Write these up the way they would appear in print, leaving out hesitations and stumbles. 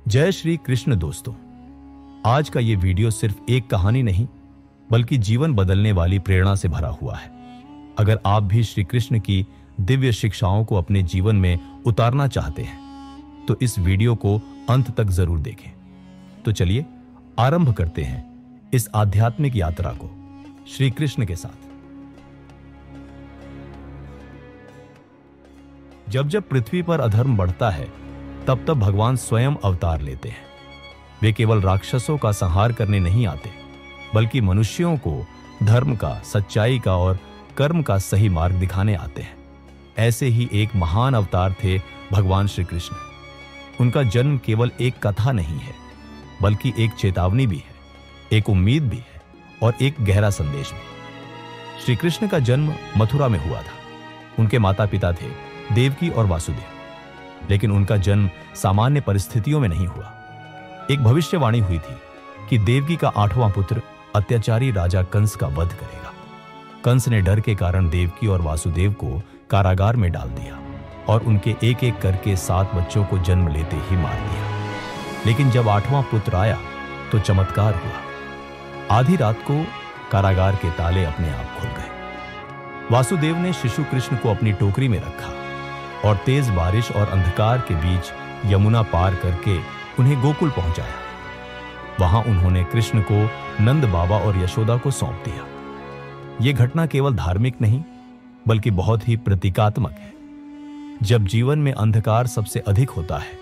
जय श्री कृष्ण दोस्तों। आज का ये वीडियो सिर्फ एक कहानी नहीं बल्कि जीवन बदलने वाली प्रेरणा से भरा हुआ है। अगर आप भी श्री कृष्ण की दिव्य शिक्षाओं को अपने जीवन में उतारना चाहते हैं तो इस वीडियो को अंत तक जरूर देखें। तो चलिए आरंभ करते हैं इस आध्यात्मिक यात्रा को श्री कृष्ण के साथ। जब जब पृथ्वी पर अधर्म बढ़ता है तब तब भगवान स्वयं अवतार लेते हैं। वे केवल राक्षसों का संहार करने नहीं आते बल्कि मनुष्यों को धर्म का, सच्चाई का और कर्म का सही मार्ग दिखाने आते हैं। ऐसे ही एक महान अवतार थे भगवान श्री कृष्ण। उनका जन्म केवल एक कथा नहीं है बल्कि एक चेतावनी भी है, एक उम्मीद भी है और एक गहरा संदेश भी। श्री कृष्ण का जन्म मथुरा में हुआ था। उनके माता पिता थे देवकी और वासुदेव, लेकिन उनका जन्म सामान्य परिस्थितियों में नहीं हुआ। एक भविष्यवाणी हुई थी कि देवकी का 8वां पुत्र अत्याचारी राजा कंस का वध करेगा। कंस ने डर के कारण देवकी और वासुदेव को कारागार में डाल दिया और उनके एक एक करके 7 बच्चों को जन्म लेते ही मार दिया। लेकिन जब 8वां पुत्र आया तो चमत्कार हुआ। आधी रात को कारागार के ताले अपने आप खुल गए। वासुदेव ने शिशु कृष्ण को अपनी टोकरी में रखा और तेज बारिश और अंधकार के बीच यमुना पार करके उन्हें गोकुल पहुंचाया। वहां उन्होंने कृष्ण को नंद बाबा और यशोदा को सौंप दिया। यह घटना केवल धार्मिक नहीं बल्कि बहुत ही प्रतीकात्मक है। जब जीवन में अंधकार सबसे अधिक होता है,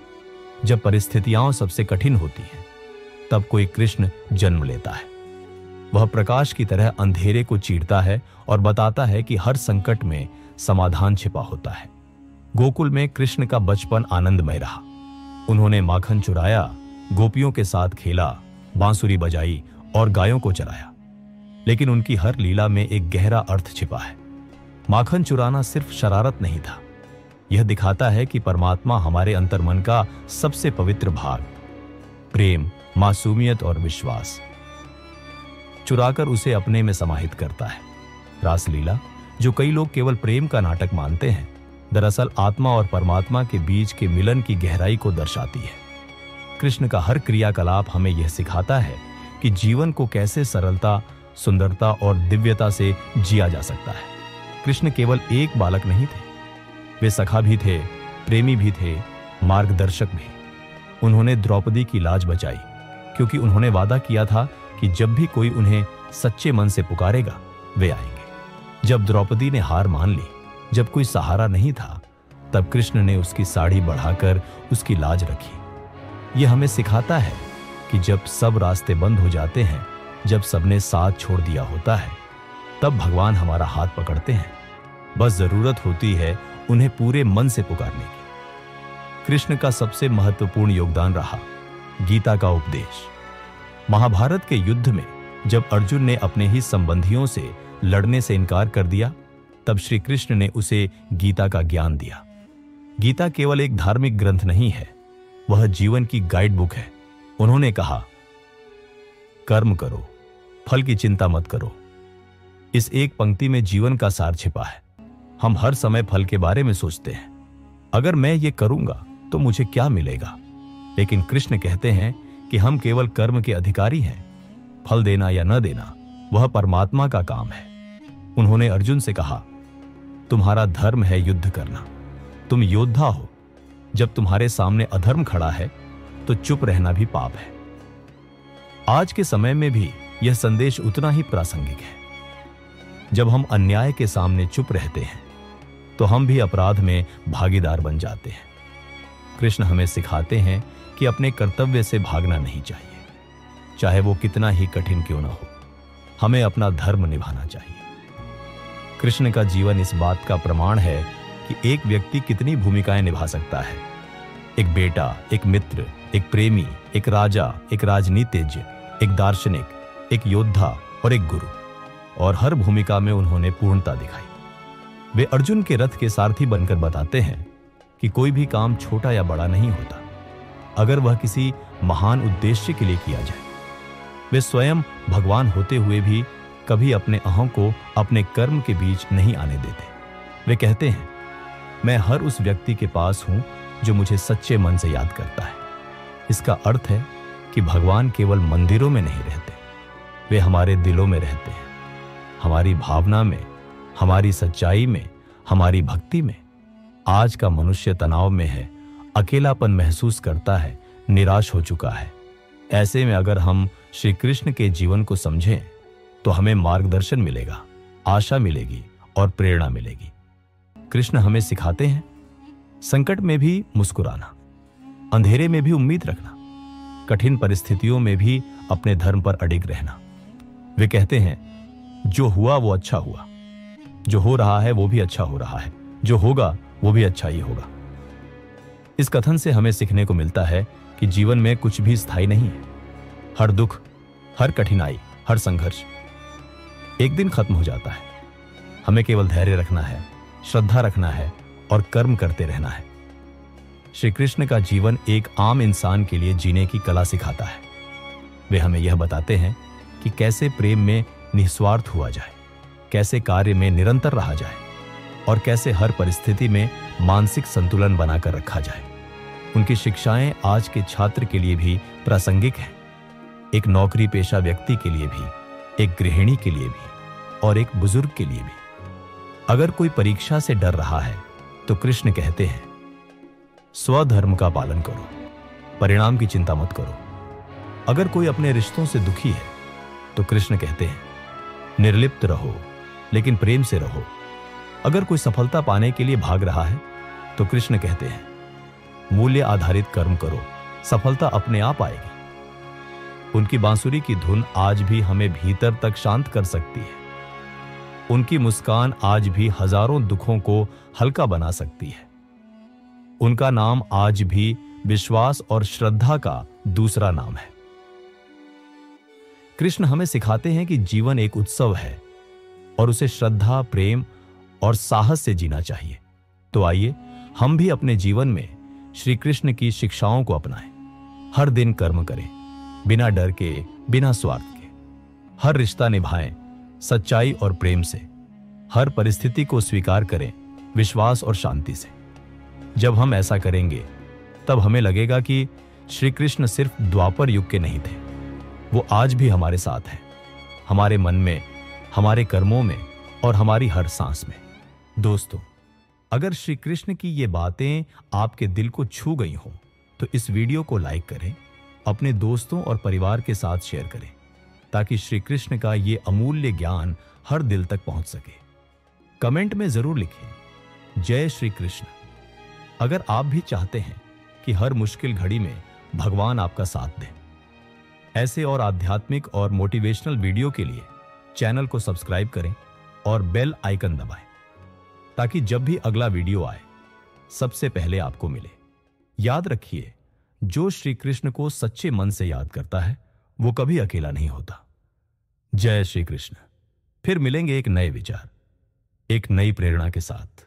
जब परिस्थितियां सबसे कठिन होती हैं, तब कोई कृष्ण जन्म लेता है। वह प्रकाश की तरह अंधेरे को चीरता है और बताता है कि हर संकट में समाधान छिपा होता है। गोकुल में कृष्ण का बचपन आनंदमय रहा। उन्होंने माखन चुराया, गोपियों के साथ खेला, बांसुरी बजाई और गायों को चराया। लेकिन उनकी हर लीला में एक गहरा अर्थ छिपा है। माखन चुराना सिर्फ शरारत नहीं था, यह दिखाता है कि परमात्मा हमारे अंतर्मन का सबसे पवित्र भाग, प्रेम, मासूमियत और विश्वास, चुराकर उसे अपने में समाहित करता है। रासलीला, जो कई लोग केवल प्रेम का नाटक मानते हैं, दरअसल आत्मा और परमात्मा के बीच के मिलन की गहराई को दर्शाती है। कृष्ण का हर क्रियाकलाप हमें यह सिखाता है कि जीवन को कैसे सरलता, सुंदरता और दिव्यता से जिया जा सकता है। कृष्ण केवल एक बालक नहीं थे, वे सखा भी थे, प्रेमी भी थे, मार्गदर्शक भी। उन्होंने द्रौपदी की लाज बचाई क्योंकि उन्होंने वादा किया था कि जब भी कोई उन्हें सच्चे मन से पुकारेगा वे आएंगे। जब द्रौपदी ने हार मान ली, जब कोई सहारा नहीं था, तब कृष्ण ने उसकी साड़ी बढ़ाकर उसकी लाज रखी। यह हमें सिखाता है कि जब सब रास्ते बंद हो जाते हैं, जब सबने साथ छोड़ दिया होता है, तब भगवान हमारा हाथ पकड़ते हैं। बस जरूरत होती है उन्हें पूरे मन से पुकारने की। कृष्ण का सबसे महत्वपूर्ण योगदान रहा गीता का उपदेश। महाभारत के युद्ध में जब अर्जुन ने अपने ही संबंधियों से लड़ने से इनकार कर दिया, तब श्री कृष्ण ने उसे गीता का ज्ञान दिया। गीता केवल एक धार्मिक ग्रंथ नहीं है, वह जीवन की गाइड बुक है। उन्होंने कहा, कर्म करो, फल की चिंता मत करो। इस एक पंक्ति में जीवन का सार छिपा है। हम हर समय फल के बारे में सोचते हैं, अगर मैं ये करूंगा तो मुझे क्या मिलेगा। लेकिन कृष्ण कहते हैं कि हम केवल कर्म के अधिकारी हैं। फल देना या न देना वह परमात्मा का काम है। उन्होंने अर्जुन से कहा, तुम्हारा धर्म है युद्ध करना, तुम योद्धा हो। जब तुम्हारे सामने अधर्म खड़ा है तो चुप रहना भी पाप है। आज के समय में भी यह संदेश उतना ही प्रासंगिक है। जब हम अन्याय के सामने चुप रहते हैं तो हम भी अपराध में भागीदार बन जाते हैं। कृष्ण हमें सिखाते हैं कि अपने कर्तव्य से भागना नहीं चाहिए, चाहे वो कितना ही कठिन क्यों न हो। हमें अपना धर्म निभाना चाहिए। कृष्ण का जीवन इस बात का प्रमाण है कि एक व्यक्ति कितनी भूमिकाएं निभा सकता है। एक बेटा, एक मित्र, एक प्रेमी, एक राजा, एक राजनीतिज्ञ, एक दार्शनिक, एक योद्धा और एक गुरु। और हर भूमिका में उन्होंने पूर्णता दिखाई। वे अर्जुन के रथ के सारथी बनकर बताते हैं कि कोई भी काम छोटा या बड़ा नहीं होता अगर वह किसी महान उद्देश्य के लिए किया जाए। वे स्वयं भगवान होते हुए भी कभी अपने अहं को अपने कर्म के बीच नहीं आने देते। वे कहते हैं, मैं हर उस व्यक्ति के पास हूं जो मुझे सच्चे मन से याद करता है। इसका अर्थ है कि भगवान केवल मंदिरों में नहीं रहते, वे हमारे दिलों में रहते हैं, हमारी भावना में, हमारी सच्चाई में, हमारी भक्ति में। आज का मनुष्य तनाव में है, अकेलापन महसूस करता है, निराश हो चुका है। ऐसे में अगर हम श्री कृष्ण के जीवन को समझें तो हमें मार्गदर्शन मिलेगा, आशा मिलेगी और प्रेरणा मिलेगी। कृष्ण हमें सिखाते हैं संकट में भी मुस्कुराना, अंधेरे में भी उम्मीद रखना, कठिन परिस्थितियों में भी अपने धर्म पर अडिग रहना। वे कहते हैं जो हुआ वो अच्छा हुआ, जो हो रहा है वो भी अच्छा हो रहा है, जो होगा वो भी अच्छा ही होगा। इस कथन से हमें सीखने को मिलता है कि जीवन में कुछ भी स्थायी नहीं है। हर दुख, हर कठिनाई, हर संघर्ष एक दिन खत्म हो जाता है। हमें केवल धैर्य रखना है, श्रद्धा रखना है और कर्म करते रहना है। श्री कृष्ण का जीवन एक आम इंसान के लिए जीने की कला सिखाता है। वे हमें यह बताते हैं कि कैसे प्रेम में निस्वार्थ हुआ जाए, कैसे कार्य में निरंतर रहा जाए और कैसे हर परिस्थिति में मानसिक संतुलन बनाकर रखा जाए। उनकी शिक्षाएं आज के छात्र के लिए भी प्रासंगिक हैं, एक नौकरी पेशा व्यक्ति के लिए भी, एक गृहिणी के लिए भी और एक बुजुर्ग के लिए भी। अगर कोई परीक्षा से डर रहा है तो कृष्ण कहते हैं स्वधर्म का पालन करो, परिणाम की चिंता मत करो। अगर कोई अपने रिश्तों से दुखी है तो कृष्ण कहते हैं निर्लिप्त रहो लेकिन प्रेम से रहो। अगर कोई सफलता पाने के लिए भाग रहा है तो कृष्ण कहते हैं मूल्य आधारित कर्म करो, सफलता अपने आप आएगी। उनकी बांसुरी की धुन आज भी हमें भीतर तक शांत कर सकती है। उनकी मुस्कान आज भी हजारों दुखों को हल्का बना सकती है। उनका नाम आज भी विश्वास और श्रद्धा का दूसरा नाम है। कृष्ण हमें सिखाते हैं कि जीवन एक उत्सव है और उसे श्रद्धा, प्रेम और साहस से जीना चाहिए। तो आइए हम भी अपने जीवन में श्री कृष्ण की शिक्षाओं को अपनाएं। हर दिन कर्म करें, बिना डर के, बिना स्वार्थ के। हर रिश्ता निभाएं सच्चाई और प्रेम से। हर परिस्थिति को स्वीकार करें विश्वास और शांति से। जब हम ऐसा करेंगे तब हमें लगेगा कि श्री कृष्ण सिर्फ द्वापर युग के नहीं थे, वो आज भी हमारे साथ हैं, हमारे मन में, हमारे कर्मों में और हमारी हर सांस में। दोस्तों, अगर श्री कृष्ण की ये बातें आपके दिल को छू गई हों तो इस वीडियो को लाइक करें, अपने दोस्तों और परिवार के साथ शेयर करें ताकि श्री कृष्ण का ये अमूल्य ज्ञान हर दिल तक पहुंच सके। कमेंट में जरूर लिखें जय श्री कृष्ण। अगर आप भी चाहते हैं कि हर मुश्किल घड़ी में भगवान आपका साथ दें। ऐसे और आध्यात्मिक और मोटिवेशनल वीडियो के लिए चैनल को सब्सक्राइब करें और बेल आइकन दबाएं ताकि जब भी अगला वीडियो आए सबसे पहले आपको मिले। याद रखिए, जो श्री कृष्ण को सच्चे मन से याद करता है वो कभी अकेला नहीं होता। जय श्री कृष्ण। फिर मिलेंगे एक नए विचार, एक नई प्रेरणा के साथ।